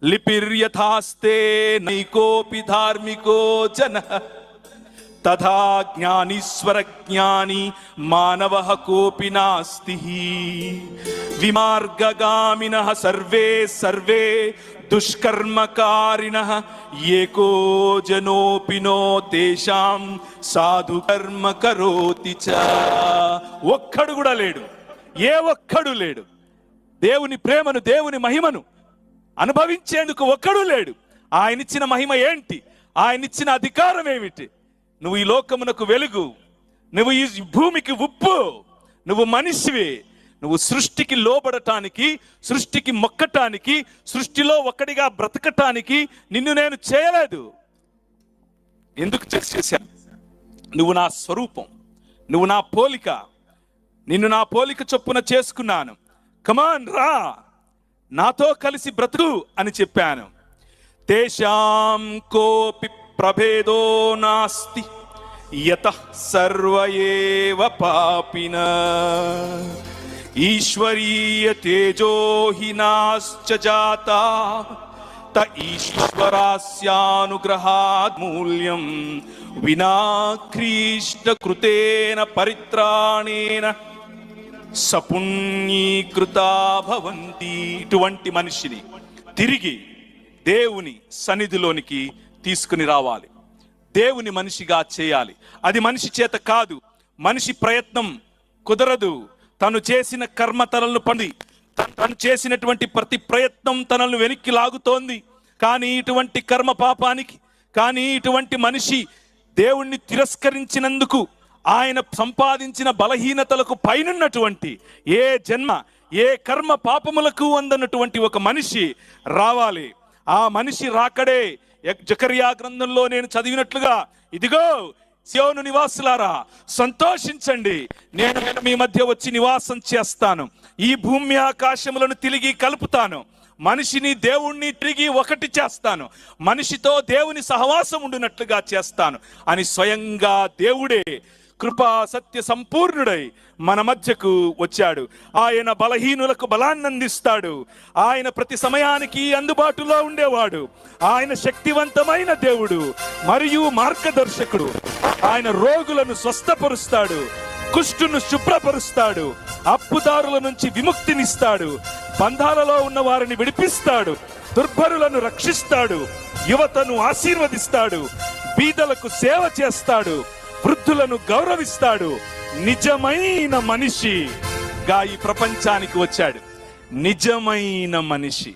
లిపిర్యథాస్తే నైకోపి ధార్మికో జన తథా జ్ఞానీశ్వర జ్ఞాని మానవః కోపి నాస్తి విమార్గగామినః సర్వే సర్వే దుష్కర్మకారిణః ఏకో జనోపి నో తేషాం సాధు కర్మ కరోతి చ. ఒక్కడు కూడా లేడు, ఏ ఒక్కడు లేడు. దేవుని ప్రేమను, దేవుని మహిమను అనుభవించేందుకు ఒక్కడు లేడు. ఆయనిచ్చిన మహిమ ఏంటి? ఆయనిచ్చిన అధికారం ఏమిటి? నువ్వు ఈ లోకమునకు వెలుగు, నువ్వు ఈ భూమికి ఉప్పు, నువ్వు మనిషివి. నువ్వు సృష్టికి లోబడటానికి, సృష్టికి మొక్కటానికి, సృష్టిలో ఒక్కడిగా బ్రతకటానికి నిన్ను నేను చేయలేదు. ఎందుకు చేశాను? నువ్వు నా స్వరూపం, నువ్వు నా పోలిక, నిన్ను నా పోలిక చొప్పున చేసుకున్నాను. కమాన్ రా, నాతో కలిసి బ్రతుకు అని చెప్పాను. తేషాం కోపి ప్రభేదో నాస్తి యతః సర్వ ఏవ పాపిన ఈశ్వరీయ తేజో హి నాశ్చ జాతా త ఈశ్వరాస్యానుగ్రహాద్ మూల్యం వినా క్రీష్ట కృతేన పరిత్రాణేన సపుణ్యీకృతా భవంతి. ఇటువంటి మనిషిని తిరిగి దేవుని సన్నిధిలోనికి తీసుకుని రావాలి, దేవుని మనిషిగా చేయాలి. అది మనిషి చేత కాదు, మనిషి ప్రయత్నం కుదరదు. తను చేసిన కర్మ తనలను పండి, తను చేసినటువంటి ప్రతి ప్రయత్నం తనను వెనక్కి లాగుతోంది. కానీ ఇటువంటి కర్మ పాపానికి, కానీ ఇటువంటి మనిషి దేవుణ్ణి తిరస్కరించినందుకు ఆయన సంపాదించిన బలహీనతలకు పైనున్నటువంటి ఏ జన్మ, ఏ కర్మ పాపములకు అందనటువంటి ఒక మనిషి రావాలి. ఆ మనిషి రాకడే జకర్యా గ్రంథంలో నేను చదివినట్లుగా, ఇదిగో సియోను నివాసులారా సంతోషించండి, నేను మీ మధ్య వచ్చి నివాసం చేస్తాను, ఈ భూమి ఆకాశములను తిరిగి కలుపుతాను, మనిషిని దేవుణ్ణి తిరిగి ఒకటి చేస్తాను, మనిషితో దేవుని సహవాసం ఉండినట్లుగా చేస్తాను అని స్వయంగా దేవుడే కృపా సత్య సంపూర్ణుడై మన మధ్యకు వచ్చాడు. ఆయన బలహీనులకు బలాన్ని అందిస్తాడు. ఆయన ప్రతి సమయానికి అందుబాటులో ఉండేవాడు. ఆయన శక్తివంతమైన దేవుడు మరియు మార్గదర్శకుడు. ఆయన రోగులను స్వస్థపరుస్తాడు, కుష్టును శుభ్రపరుస్తాడు, అప్పుదారుల నుంచి విముక్తినిస్తాడు, బంధాలలో ఉన్న వారిని విడిపిస్తాడు, దుర్భరులను రక్షిస్తాడు, యువతను ఆశీర్వదిస్తాడు, బీదలకు సేవ చేస్తాడు, వృద్ధులను గౌరవిస్తాడు. నిజమైన మనిషిగా ఈ ప్రపంచానికి వచ్చాడు. నిజమైన మనిషి.